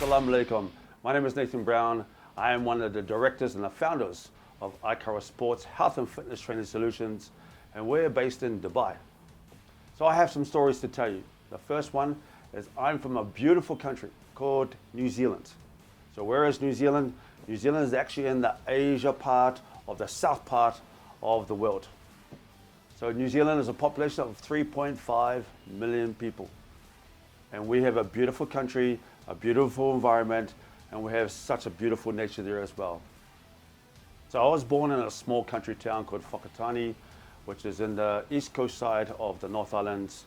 Assalamu alaikum. My name is Nathan Brown. I am one of the directors and the founders of Aikaro Sports Health and Fitness Training Solutions, and we're based in Dubai. So I have some stories to tell you. The first one is I'm from a beautiful country called New Zealand. So where is New Zealand? New Zealand is actually in the Asia part of the south part of the world. So New Zealand is a population of 3.5 million people. And we have a beautiful country, a beautiful environment, and we have such a beautiful nature there as well. So I was born in a small country town called Whakatane, which is in the east coast side of the North Islands.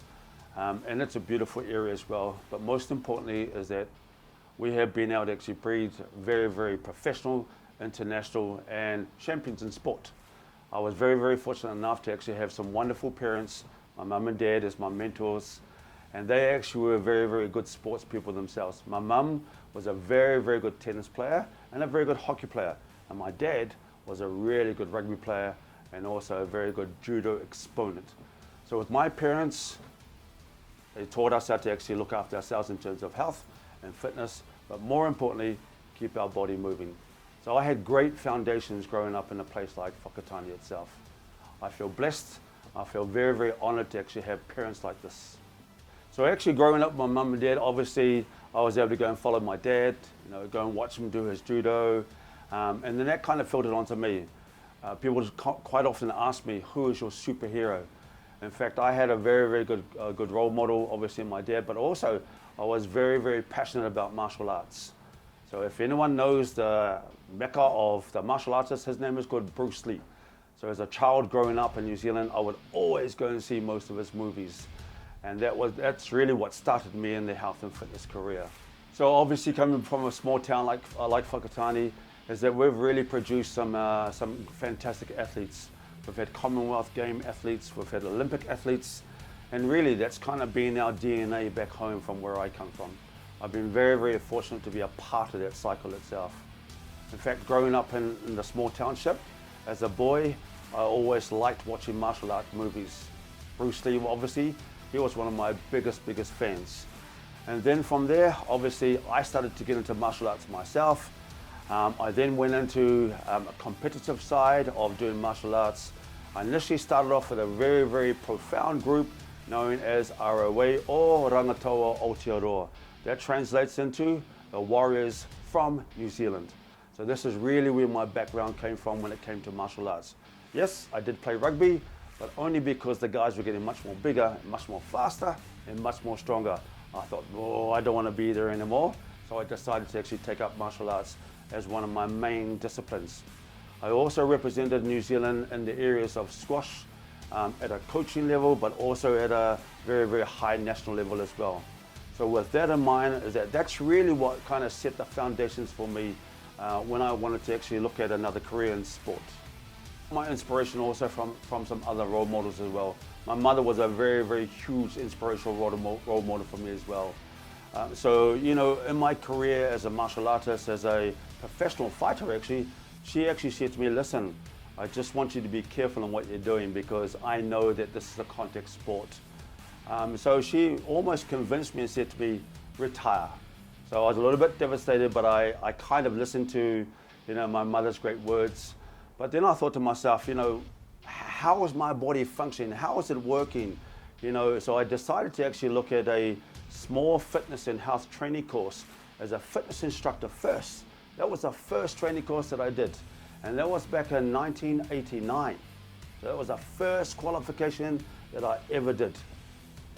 And it's a beautiful area as well. But most importantly is that we have been able to actually breed very, very professional, international, and champions in sport. I was very, very fortunate enough to actually have some wonderful parents. My mum and dad as my mentors. And they actually were very, very good sports people themselves. My mum was a very, very good tennis player and a very good hockey player. And my dad was a really good rugby player and also a very good judo exponent. So with my parents, they taught us how to actually look after ourselves in terms of health and fitness, but more importantly, keep our body moving. So I had great foundations growing up in a place like Whakatane itself. I feel blessed. I feel very, very honored to actually have parents like this. So actually growing up with my mum and dad, obviously I was able to go and follow my dad, go and watch him do his judo. And then that kind of filtered onto me. People quite often ask me, who is your superhero? In fact, I had a very, very good role model, obviously my dad, but also I was very, very passionate about martial arts. So if anyone knows the mecca of the martial artist, his name is called Bruce Lee. So as a child growing up in New Zealand, I would always go and see most of his movies. And that's really what started me in the health and fitness career. So obviously coming from a small town like Whakatane, is that we've really produced some fantastic athletes. We've had Commonwealth Game athletes, we've had Olympic athletes, and really that's kind of been our DNA back home from where I come from. I've been very, very fortunate to be a part of that cycle itself. In fact, growing up in the small township, as a boy, I always liked watching martial art movies. Bruce Lee, obviously, he was one of my biggest fans. And then from there, obviously, I started to get into martial arts myself. I then went into a competitive side of doing martial arts. I initially started off with a very, very profound group known as ROA, or Rangatawa Aotearoa. That translates into the Warriors from New Zealand. So this is really where my background came from when it came to martial arts. Yes, I did play rugby, but only because the guys were getting much more bigger, much more faster, and much more stronger. I thought, oh, I don't want to be there anymore. So I decided to actually take up martial arts as one of my main disciplines. I also represented New Zealand in the areas of squash at a coaching level, but also at a very, very high national level as well. So with that in mind, that's really what kind of set the foundations for me when I wanted to actually look at another career in sport. My inspiration also from some other role models as well. My mother was a very, very huge inspirational role model for me as well. So, in my career as a martial artist, as a professional fighter actually, she actually said to me, listen, I just want you to be careful in what you're doing because I know that this is a contact sport. So she almost convinced me and said to me, retire. So I was a little bit devastated, but I kind of listened to, my mother's great words. But then I thought to myself, how is my body functioning? How is it working? So I decided to actually look at a small fitness and health training course as a fitness instructor first. That was the first training course that I did. And that was back in 1989. So that was the first qualification that I ever did.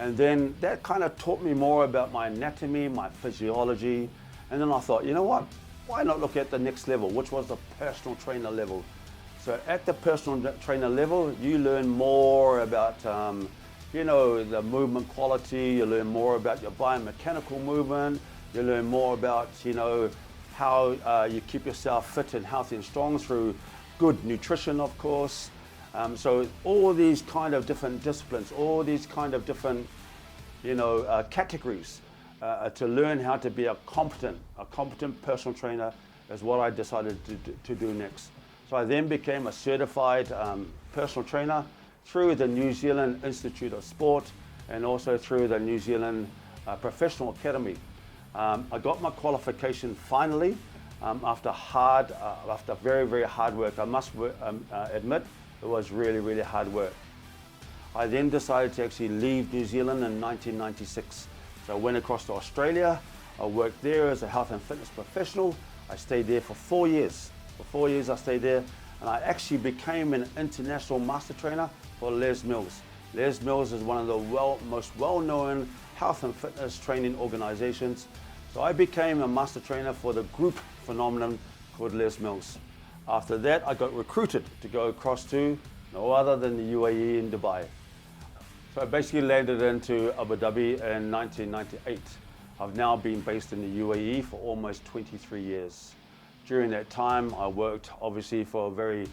And then that kind of taught me more about my anatomy, my physiology. And then I thought, you know what? Why not look at the next level, which was the personal trainer level? So at the personal trainer level, you learn more about, the movement quality, you learn more about your biomechanical movement, you learn more about, how you keep yourself fit and healthy and strong through good nutrition, of course. So all these kind of different disciplines, all these kind of different, categories to learn how to be a competent personal trainer is what I decided to do next. So I then became a certified personal trainer through the New Zealand Institute of Sport and also through the New Zealand Professional Academy. I got my qualification finally after very, very hard work. I must admit, it was really, really hard work. I then decided to actually leave New Zealand in 1996. So I went across to Australia. I worked there as a health and fitness professional. I stayed there for 4 years. For 4 years I stayed there, and I actually became an international master trainer for Les Mills. Les Mills is one of the most well-known health and fitness training organizations. So I became a master trainer for the group phenomenon called Les Mills. After that, I got recruited to go across to no other than the UAE in Dubai. So I basically landed into Abu Dhabi in 1998. I've now been based in the UAE for almost 23 years. During that time, I worked obviously for a very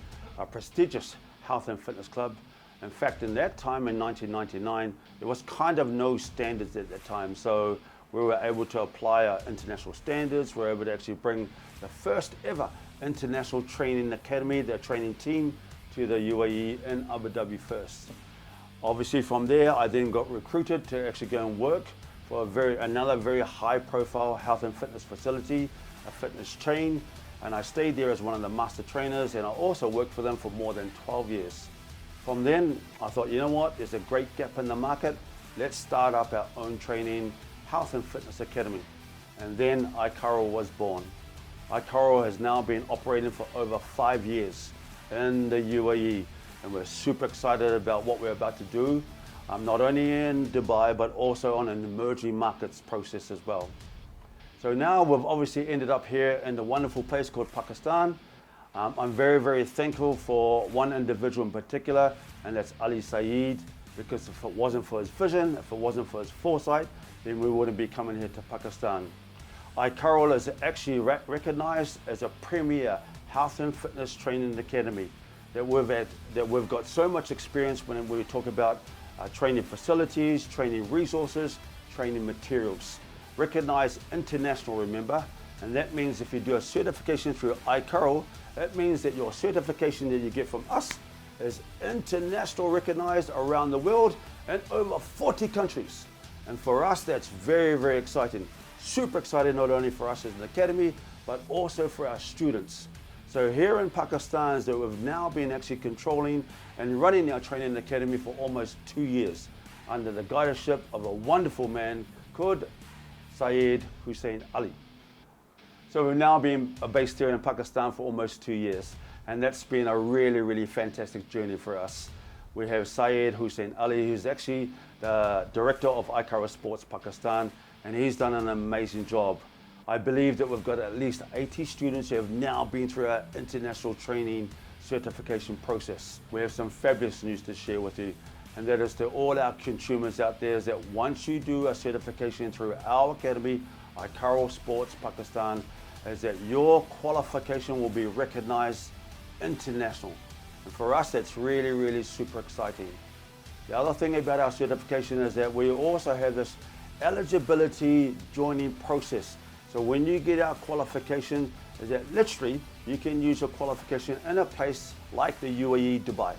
prestigious health and fitness club. In fact, in that time in 1999, there was kind of no standards at that time. So we were able to apply our international standards. We were able to actually bring the first ever international training academy, the training team, to the UAE in Abu Dhabi first. Obviously from there, I then got recruited to actually go and work for another very high profile health and fitness facility, a fitness chain. And I stayed there as one of the master trainers, and I also worked for them for more than 12 years. From then, I thought, you know what, there's a great gap in the market. Let's start up our own training, health and fitness academy. And then Aikaro was born. Aikaro has now been operating for over 5 years in the UAE. And we're super excited about what we're about to do, not only in Dubai, but also on an emerging markets process as well. So now we've obviously ended up here in the wonderful place called Pakistan. I'm very, very thankful for one individual in particular, and that's Ali Saeed, because if it wasn't for his vision, if it wasn't for his foresight, then we wouldn't be coming here to Pakistan. Aikaro is actually recognized as a premier health and fitness training academy. That we've got so much experience when we talk about training facilities, training resources, training materials. Recognized international, remember, and that means if you do a certification through Aikaro, that means that your certification that you get from us is international recognized around the world in over 40 countries. And for us, that's very, very exciting. Super exciting, not only for us as an academy, but also for our students. So here in Pakistan is that we've now been actually controlling and running our training academy for almost 2 years under the guidance of a wonderful man called Syed Hussein Ali. So we've now been based here in Pakistan for almost 2 years, and that's been a really, really fantastic journey for us. We have Syed Hussein Ali, who's actually the director of Aikaro Sports Pakistan, and he's done an amazing job. I believe that we've got at least 80 students who have now been through our international training certification process. We have some fabulous news to share with you, and that is to all our consumers out there, is that once you do a certification through our academy, Aikaro Sports Pakistan, is that your qualification will be recognized international. And for us, that's really, really super exciting. The other thing about our certification is that we also have this eligibility joining process. So when you get our qualification, is that literally you can use your qualification in a place like the UAE, Dubai.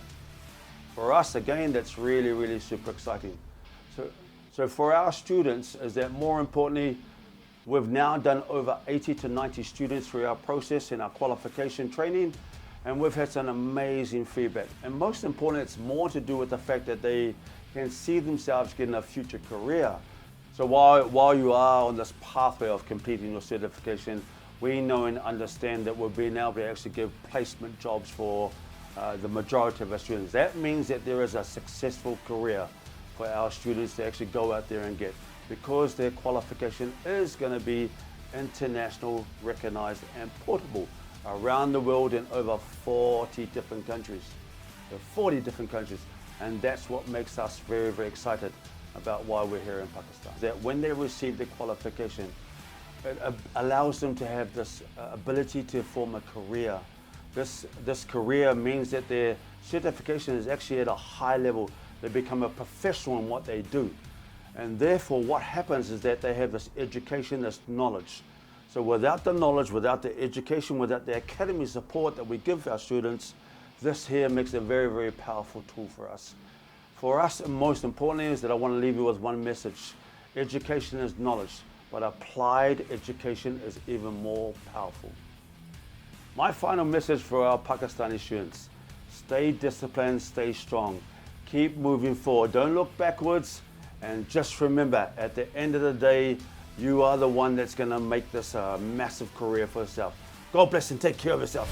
For us, again, that's really, really super exciting. So for our students, is that more importantly, we've now done over 80 to 90 students through our process in our qualification training, and we've had some amazing feedback. And most importantly, it's more to do with the fact that they can see themselves getting a future career. So while you are on this pathway of completing your certification, we know and understand that we've been able to actually give placement jobs for the majority of our students. That means that there is a successful career for our students to actually go out there and get, because their qualification is going to be international recognized and portable around the world in over 40 different countries. 40 different countries, and that's what makes us very, very excited about why we're here in Pakistan. That when they receive the qualification, it allows them to have this ability to form a career. This career means that their certification is actually at a high level. They become a professional in what they do. And therefore what happens is that they have this education, this knowledge. So without the knowledge, without the education, without the academy support that we give our students, this here makes a very, very powerful tool for us. For us, most importantly, is that I want to leave you with one message. Education is knowledge. but applied education is even more powerful. My final message for our Pakistani students: stay disciplined, stay strong, keep moving forward, don't look backwards, and just remember, at the end of the day, you are the one that's going to make this a massive career for yourself. God bless and take care of yourself.